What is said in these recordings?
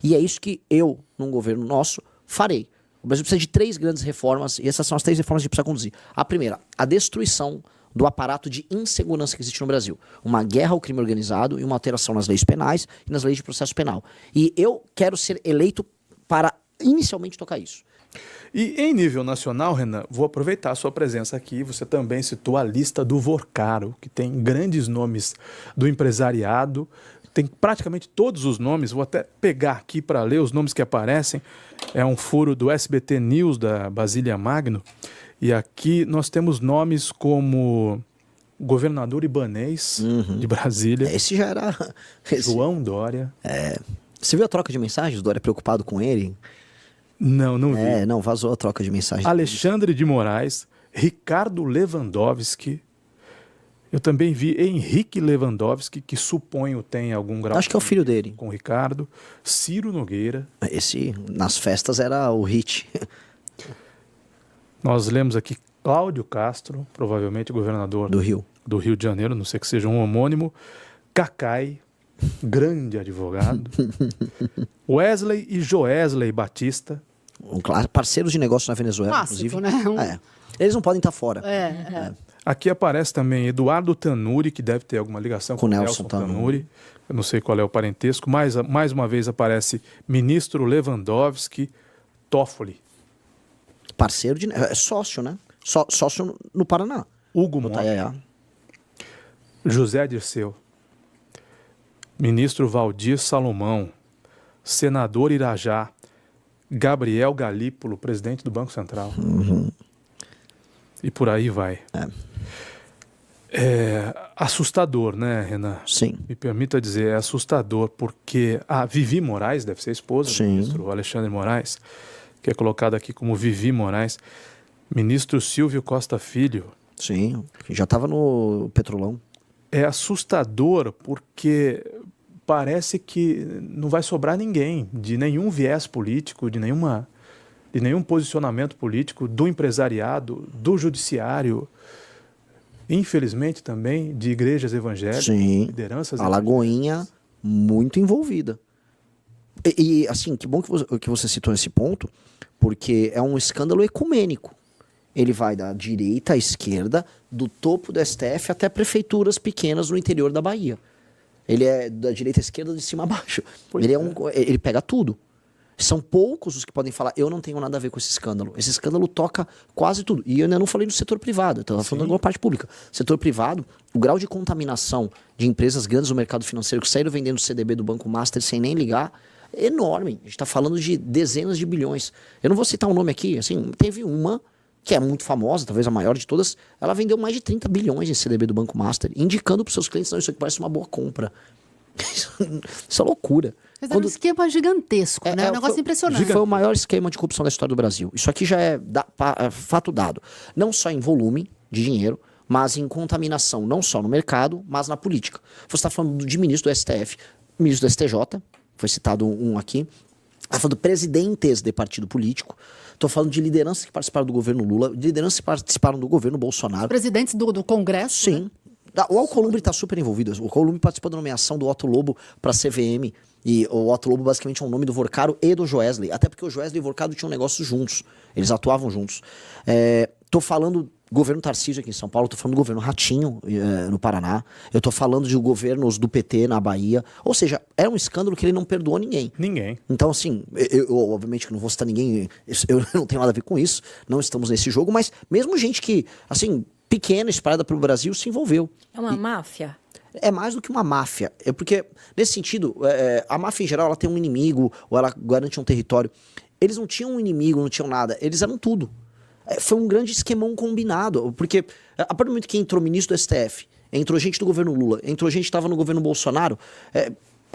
E é isso que eu, num governo nosso, farei. O Brasil precisa de 3 grandes reformas, e essas são as 3 reformas que a gente precisa conduzir. A primeira, a destruição do aparato de insegurança que existe no Brasil. Uma guerra ao crime organizado e uma alteração nas leis penais e nas leis de processo penal. E eu quero ser eleito para inicialmente tocar isso. E em nível nacional, Renan, vou aproveitar a sua presença aqui. Você também citou a lista do Vorcaro, que tem grandes nomes do empresariado, tem praticamente todos os nomes. Vou até pegar aqui para ler os nomes que aparecem. É um furo do SBT News, da Basília Magno. E aqui nós temos nomes como o governador Ibanez, de Brasília. Esse já era... João Dória. Você viu a troca de mensagens? Dória preocupado com ele? Não vi. Não, vazou a troca de mensagens. Alexandre de Moraes, Ricardo Lewandowski. Eu também vi Henrique Lewandowski, que suponho tem algum grau... Acho que é o filho dele. Com o Ricardo. Ciro Nogueira. Esse, nas festas, era o hit. Nós lemos aqui Cláudio Castro, provavelmente governador do Rio de Janeiro, não sei que seja um homônimo. Cacai, grande advogado. Wesley e Joesley Batista. Parceiros de negócio na Venezuela, Clássico, inclusive. né? Eles não podem estar fora. Aqui aparece também Eduardo Tanuri, que deve ter alguma ligação com Nelson Tanuri. Eu não sei qual é o parentesco. Mais uma vez aparece ministro Lewandowski, Toffoli. Parceiro de... sócio, né? Sócio no Paraná. Hugo Mota. José Dirceu. Ministro Valdir Salomão. Senador Irajá. Gabriel Galípolo, presidente do Banco Central. E por aí vai. É assustador, né, Renan? Sim. Me permita dizer, é assustador, porque a Vivi Moraes, deve ser a esposa do ministro Alexandre Moraes, que é colocado aqui como Vivi Moraes, ministro Silvio Costa Filho. Sim, já estava no Petrolão. É assustador porque parece que não vai sobrar ninguém, de nenhum viés político, de nenhum posicionamento político, do empresariado, do judiciário, infelizmente também de igrejas evangélicas, lideranças a Lagoinha muito envolvida. E assim, que bom que você citou esse ponto, porque é um escândalo ecumênico. Ele vai da direita à esquerda, do topo do STF até prefeituras pequenas no interior da Bahia. Ele é da direita à esquerda, de cima a baixo. Ele pega tudo. São poucos os que podem falar, eu não tenho nada a ver com esse escândalo. Esse escândalo toca quase tudo. E eu ainda não falei do setor privado, eu estava falando da parte pública. Setor privado, o grau de contaminação de empresas grandes no mercado financeiro que saíram vendendo CDB do Banco Master sem nem ligar, é enorme. A gente está falando de dezenas de bilhões. Eu não vou citar um nome aqui, assim, teve uma que é muito famosa, talvez a maior de todas, ela vendeu mais de 30 bilhões em CDB do Banco Master, indicando para os seus clientes, não, isso aqui parece uma boa compra. Isso é loucura. Mas era um esquema gigantesco, né? Um negócio impressionante. Foi o maior esquema de corrupção da história do Brasil. Isso aqui já é fato dado. Não só em volume de dinheiro, mas em contaminação, não só no mercado, mas na política. Você está falando de ministro do STF, ministro do STJ, foi citado um aqui. Está falando de presidentes de partido político. Estou falando de lideranças que participaram do governo Lula, de lideranças que participaram do governo Bolsonaro. Os presidentes do Congresso. Sim. Né? O Alcolumbre está super envolvido. O Alcolumbre participou da nomeação do Otto Lobo para a CVM. E o Otto Lobo basicamente é um nome do Vorcaro e do Joesley. Até porque o Joesley e o Vorcaro tinham negócios juntos. Eles atuavam juntos. Estou falando do governo Tarcísio aqui em São Paulo. Estou falando do governo Ratinho no Paraná. Eu estou falando de governos do PT na Bahia. Ou seja, é um escândalo que ele não perdoou ninguém. Ninguém. Então, assim, eu obviamente que não vou citar ninguém. Eu não tenho nada a ver com isso. Não estamos nesse jogo. Mas mesmo gente que, assim, pequena, espalhada pelo Brasil, se envolveu. É uma máfia? É mais do que uma máfia. É porque, nesse sentido, a máfia em geral, ela tem um inimigo, ou ela garante um território. Eles não tinham um inimigo, não tinham nada. Eles eram tudo. Foi um grande esquemão combinado. Porque, a partir do momento que entrou ministro do STF, entrou gente do governo Lula, entrou gente que estava no governo Bolsonaro,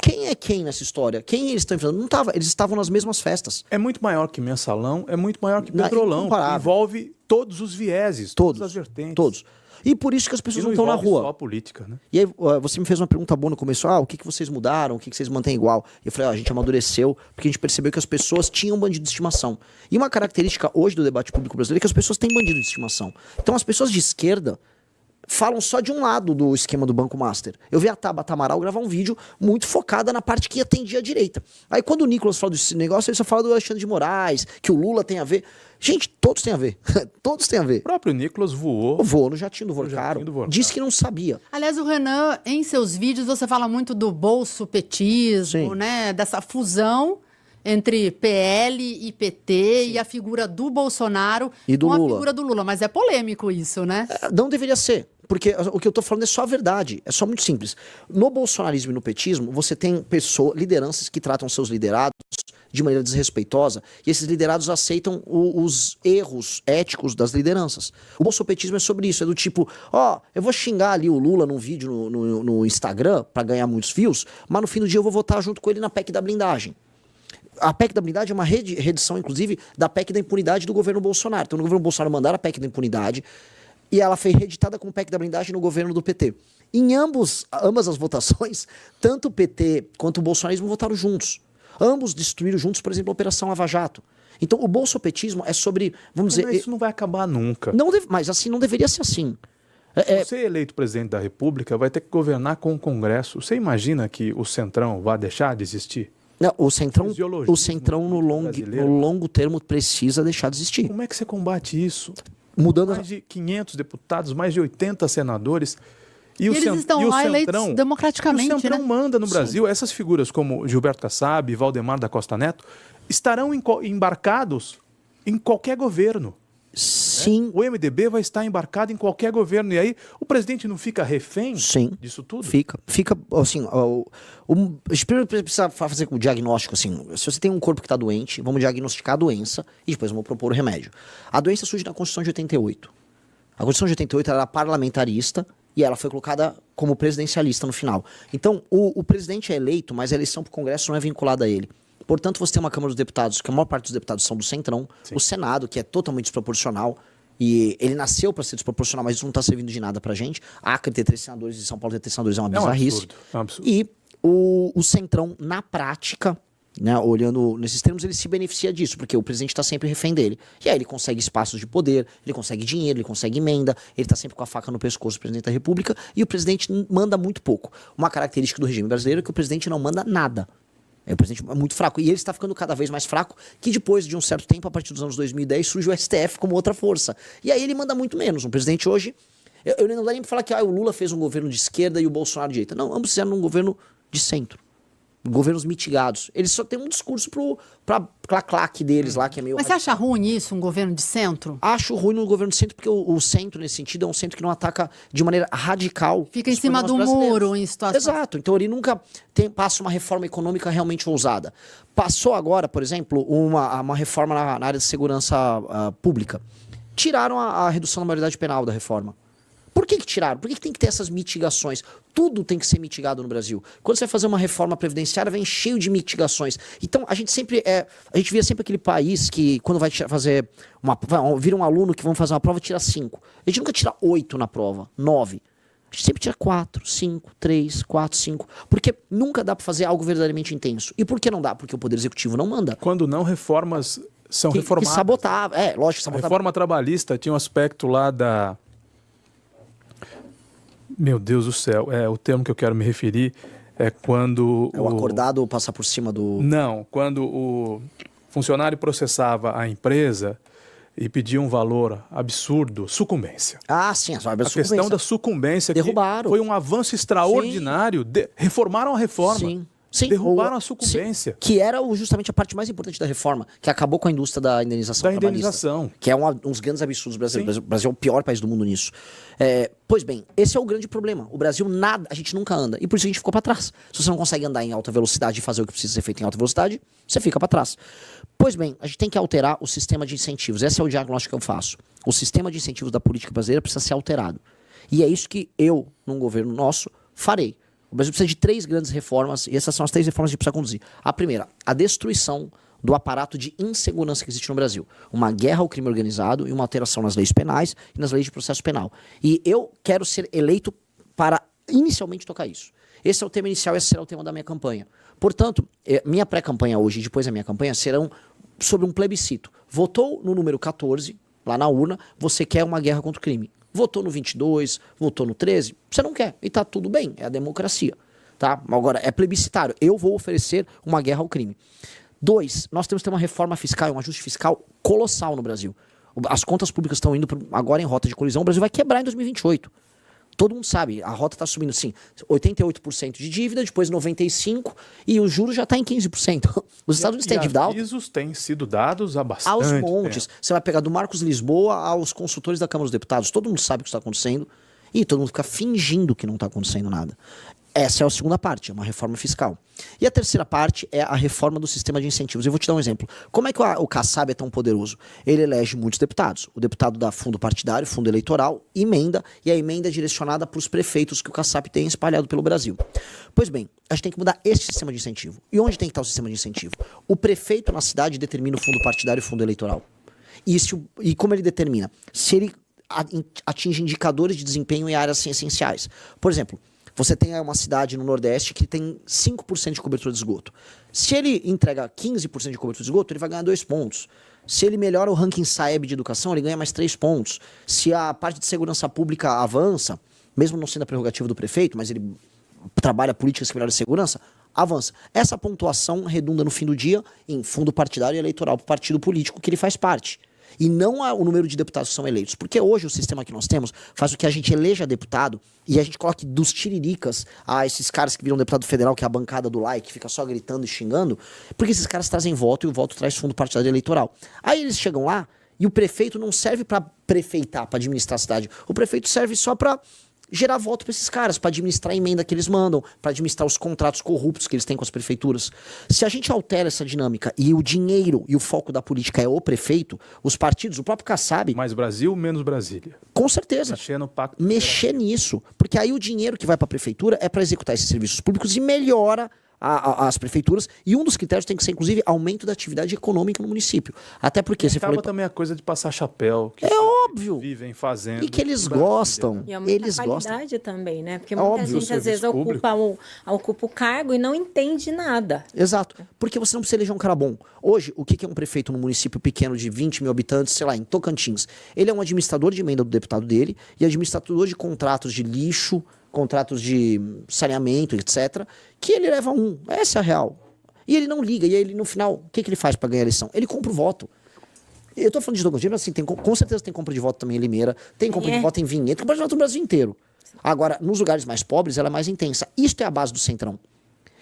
quem é quem nessa história? Quem eles estão enfrentando? Não tava, eles estavam nas mesmas festas. É muito maior que Mensalão, é muito maior que Petrolão. Envolve todos os vieses, todas as vertentes. Todos. E por isso que as pessoas não estão na rua. Só a política, né? E aí você me fez uma pergunta boa no começo. O que vocês mudaram? O que vocês mantêm igual? E eu falei, a gente amadureceu porque a gente percebeu que as pessoas tinham bandido de estimação. E uma característica hoje do debate público brasileiro é que as pessoas têm bandido de estimação. Então as pessoas de esquerda falam só de um lado do esquema do Banco Master. Eu vi a Tabata Amaral gravar um vídeo muito focada na parte que atendia a direita. Aí quando o Nicolas fala desse negócio, ele só fala do Alexandre de Moraes, que o Lula tem a ver. Gente, todos têm a ver. Todos têm a ver. O próprio Nicolas voou. Voou no jatinho do Vorcaro. Disse que não sabia. Aliás, o Renan, em seus vídeos, você fala muito do bolsopetismo, né? Dessa fusão entre PL e PT e a figura do Bolsonaro e do com Lula. A figura do Lula. Mas é polêmico isso, né? Não deveria ser. Porque o que eu tô falando é só a verdade. É só muito simples. No bolsonarismo e no petismo, você tem lideranças que tratam seus liderados de maneira desrespeitosa, e esses liderados aceitam os erros éticos das lideranças. O bolsopetismo é sobre isso, é do tipo, eu vou xingar ali o Lula num vídeo no Instagram para ganhar muitos views, mas no fim do dia eu vou votar junto com ele na PEC da blindagem. A PEC da blindagem é uma reedição, inclusive, da PEC da impunidade do governo Bolsonaro. Então, no governo Bolsonaro mandaram a PEC da impunidade e ela foi reeditada com o PEC da blindagem no governo do PT. Em ambas as votações, tanto o PT quanto o bolsonarismo votaram juntos. Ambos destruíram juntos, por exemplo, a Operação Lava Jato. Então, o bolsopetismo é sobre, vamos dizer... Isso não vai acabar nunca. Mas assim, não deveria ser assim. Você eleito presidente da República vai ter que governar com o Congresso. Você imagina que o Centrão vai deixar de existir? Não, o Centrão no longo termo precisa deixar de existir. Como é que você combate isso? Mudando mais de 500 deputados, mais de 80 senadores... E eles estão lá eleitos democraticamente, o Centrão manda no Brasil. Essas figuras como Gilberto Kassab, Valdemar da Costa Neto, estarão embarcados em qualquer governo. Sim. Né? O MDB vai estar embarcado em qualquer governo. E aí o presidente não fica refém disso tudo? Fica, assim, a gente primeiro precisa fazer o diagnóstico, assim, se você tem um corpo que está doente, vamos diagnosticar a doença e depois vamos propor o remédio. A doença surge na Constituição de 88. A Constituição de 88 era parlamentarista, e ela foi colocada como presidencialista no final. Então, o presidente é eleito, mas a eleição para o Congresso não é vinculada a ele. Portanto, você tem uma Câmara dos Deputados, que a maior parte dos deputados são do Centrão, o Senado, que é totalmente desproporcional, e ele nasceu para ser desproporcional, mas isso não está servindo de nada pra gente. A Acre ter 3 senadores e São Paulo ter 3 senadores é uma bizarrice. É um absurdo. E o Centrão, na prática, né, olhando nesses termos, ele se beneficia disso, porque o presidente está sempre refém dele. E aí ele consegue espaços de poder, ele consegue dinheiro, ele consegue emenda, ele está sempre com a faca no pescoço do presidente da República, e o presidente manda muito pouco. Uma característica do regime brasileiro é que o presidente não manda nada. O presidente é muito fraco, e ele está ficando cada vez mais fraco, que depois de um certo tempo, a partir dos anos 2010, surge o STF como outra força. E aí ele manda muito menos. Um presidente hoje, eu não dá nem para falar que o Lula fez um governo de esquerda e o Bolsonaro de direita. Não, ambos fizeram um governo de centro. Governos mitigados. Eles só têm um discurso pra claque deles lá, que é meio... Mas você acha ruim isso, um governo de centro? Acho ruim no governo de centro, porque o centro, nesse sentido, é um centro que não ataca de maneira radical. Fica em cima do muro, em situação... Exato. Então ele nunca passa uma reforma econômica realmente ousada. Passou agora, por exemplo, uma reforma na área de segurança pública. Tiraram a redução da maioridade penal da reforma. Por que tiraram? Por que tem que ter essas mitigações? Tudo tem que ser mitigado no Brasil. Quando você vai fazer uma reforma previdenciária, vem cheio de mitigações. Então, a gente via sempre aquele país que, quando vai fazer vira um aluno que vão fazer uma prova, tira 5. A gente nunca tira 8 na prova, 9. A gente sempre tira 4, 5, 3, 4, 5. Porque nunca dá para fazer algo verdadeiramente intenso. E por que não dá? Porque o Poder Executivo não manda. Quando não, reformas são reformadas. Que sabotava. Lógico, sabotava. A reforma trabalhista tinha um aspecto lá da... Meu Deus do céu, o termo que eu quero me referir é quando... O acordado passar por cima do... Não, quando o funcionário processava a empresa e pedia um valor absurdo, sucumbência. Ah, sim, a questão da sucumbência. Derrubaram. Foi um avanço extraordinário. Reformaram a reforma. Sim, derrubaram a sucumbência. Sim, que era justamente a parte mais importante da reforma, que acabou com a indústria da indenização trabalhista. Que é um dos grandes absurdos brasileiros. O Brasil é o pior país do mundo nisso. Pois bem, esse é o grande problema. O Brasil, a gente nunca anda. E por isso a gente ficou para trás. Se você não consegue andar em alta velocidade e fazer o que precisa ser feito em alta velocidade, você fica para trás. Pois bem, a gente tem que alterar o sistema de incentivos. Esse é o diagnóstico que eu faço. O sistema de incentivos da política brasileira precisa ser alterado. E é isso que eu, num governo nosso, farei. O Brasil precisa de 3 grandes reformas, e essas são as 3 reformas que a gente precisa conduzir. A primeira, a destruição do aparato de insegurança que existe no Brasil. Uma guerra ao crime organizado e uma alteração nas leis penais e nas leis de processo penal. E eu quero ser eleito para inicialmente tocar isso. Esse é o tema inicial, esse será o tema da minha campanha. Portanto, minha pré-campanha hoje e depois a minha campanha serão sobre um plebiscito. Votou no número 14, lá na urna, você quer uma guerra contra o crime. Votou no 22, votou no 13, você não quer. E tá tudo bem, é a democracia. Tá? Agora, é plebiscitário. Eu vou oferecer uma guerra ao crime. 2, nós temos que ter uma reforma fiscal, um ajuste fiscal colossal no Brasil. As contas públicas estão indo agora em rota de colisão, o Brasil vai quebrar em 2028. Todo mundo sabe, a rota está subindo assim, 88% de dívida, depois 95% e o juro já está em 15%. Os Estados Unidos têm dívida alta. Os avisos têm sido dados há bastante aos montes. tempo. Você vai pegar do Marcos Lisboa aos consultores da Câmara dos Deputados, todo mundo sabe o que está acontecendo e todo mundo fica fingindo que não está acontecendo nada. Essa é a segunda parte, é uma reforma fiscal. E a terceira parte é a reforma do sistema de incentivos. Eu vou te dar um exemplo. Como é que o Kassab é tão poderoso? Ele elege muitos deputados. O deputado dá fundo partidário, fundo eleitoral, emenda, e a emenda é direcionada para os prefeitos que o Kassab tem espalhado pelo Brasil. Pois bem, a gente tem que mudar esse sistema de incentivo. E onde tem que estar o sistema de incentivo? O prefeito na cidade determina o fundo partidário e o fundo eleitoral. E como ele determina? Se ele atinge indicadores de desempenho em áreas essenciais. Por exemplo, você tem uma cidade no Nordeste que tem 5% de cobertura de esgoto. Se ele entrega 15% de cobertura de esgoto, ele vai ganhar 2 pontos. Se ele melhora o ranking Saeb de educação, ele ganha mais 3 pontos. Se a parte de segurança pública avança, mesmo não sendo a prerrogativa do prefeito, mas ele trabalha políticas que melhoram a segurança, avança. Essa pontuação redunda no fim do dia em fundo partidário e eleitoral para o partido político que ele faz parte. E não o número de deputados que são eleitos. Porque hoje o sistema que nós temos faz com que a gente eleja deputado e a gente coloque dos tiriricas a esses caras que viram deputado federal, que é a bancada do like, que fica só gritando e xingando, porque esses caras trazem voto e o voto traz fundo partidário eleitoral. Aí eles chegam lá e o prefeito não serve para prefeitar, para administrar a cidade. O prefeito serve só para gerar voto para esses caras, para administrar a emenda que eles mandam, para administrar os contratos corruptos que eles têm com as prefeituras. Se a gente altera essa dinâmica e o dinheiro e o foco da política é o prefeito, os partidos, o próprio Kassab... Mais Brasil, menos Brasília. Com certeza. Mexer no pacto. Mexer nisso. Porque aí o dinheiro que vai para a prefeitura é para executar esses serviços públicos e melhora as prefeituras, e um dos critérios tem que ser, inclusive, aumento da atividade econômica no município. Até porque você falou... também a coisa de passar chapéu. Que é óbvio. Vivem fazendo. E que eles gostam. E é muita eles qualidade gostam. também, né? Porque muita óbvio, gente, às vezes, ocupa o cargo e não entende nada. Exato. Porque você não precisa eleger um cara bom. Hoje, o que é um prefeito num município pequeno de 20 mil habitantes, sei lá, em Tocantins? Ele é um administrador de emenda do deputado dele e administrador de contratos de lixo, contratos de saneamento, etc., que ele leva essa é a real. E ele não liga, e ele no final, o que ele faz para ganhar a eleição? Ele compra o voto. Eu tô falando de Tocantins, mas assim, com certeza tem compra de voto também em Limeira, tem compra de voto em Vinhedo, compra de voto no Brasil inteiro. Agora, nos lugares mais pobres, ela é mais intensa. Isto é a base do Centrão.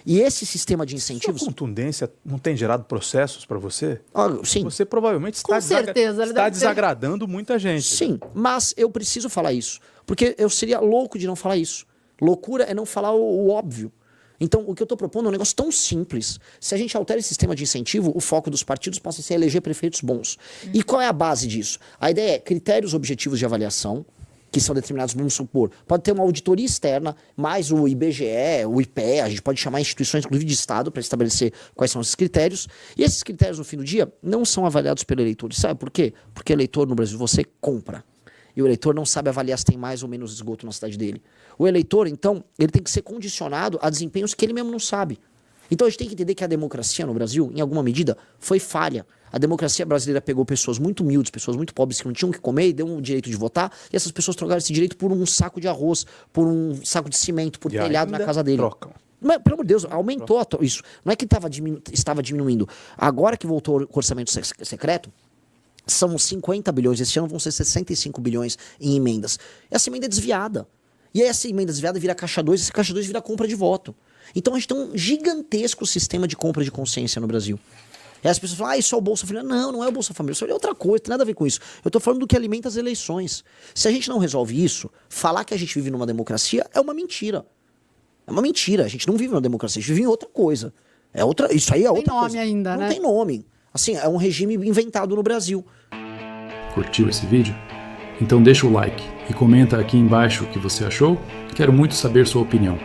E esse sistema de incentivos... Sua contundência não tem gerado processos para você? Sim. Você provavelmente está desagradando muita gente. Sim, mas eu preciso falar isso. Porque eu seria louco de não falar isso. Loucura é não falar o óbvio. Então, o que eu estou propondo é um negócio tão simples. Se a gente altera esse sistema de incentivo, o foco dos partidos passa a ser eleger prefeitos bons. E qual é a base disso? A ideia é critérios objetivos de avaliação, que são determinados, vamos supor, pode ter uma auditoria externa, mais o IBGE, o IPE, a gente pode chamar instituições, inclusive de Estado, para estabelecer quais são esses critérios. E esses critérios, no fim do dia, não são avaliados pelo eleitor. Sabe por quê? Porque eleitor no Brasil, você compra. E o eleitor não sabe avaliar se tem mais ou menos esgoto na cidade dele. O eleitor, então, ele tem que ser condicionado a desempenhos que ele mesmo não sabe. Então a gente tem que entender que a democracia no Brasil, em alguma medida, foi falha. A democracia brasileira pegou pessoas muito humildes, pessoas muito pobres que não tinham o que comer e deu um direito de votar, e essas pessoas trocaram esse direito por um saco de arroz, por um saco de cimento, por telhado na casa dele. Trocam. Mas, pelo amor de Deus, aumentou isso. Não é que estava diminuindo. Agora que voltou o orçamento secreto, são 50 bilhões, esse ano vão ser 65 bilhões em emendas. Essa emenda é desviada. E aí essa emenda desviada vira caixa 2, esse caixa 2 vira compra de voto. Então a gente tem um gigantesco sistema de compra de consciência no Brasil. E as pessoas falam, isso é o Bolsa Família. Não, não é o Bolsa Família, isso é outra coisa, tem nada a ver com isso. Eu tô falando do que alimenta as eleições. Se a gente não resolve isso, falar que a gente vive numa democracia é uma mentira. É uma mentira, a gente não vive numa democracia, a gente vive em outra coisa. Isso aí é outra coisa. Não tem nome ainda, né? Não tem nome. Assim, é um regime inventado no Brasil. Curtiu esse vídeo? Então deixa o like e comenta aqui embaixo o que você achou. Quero muito saber sua opinião.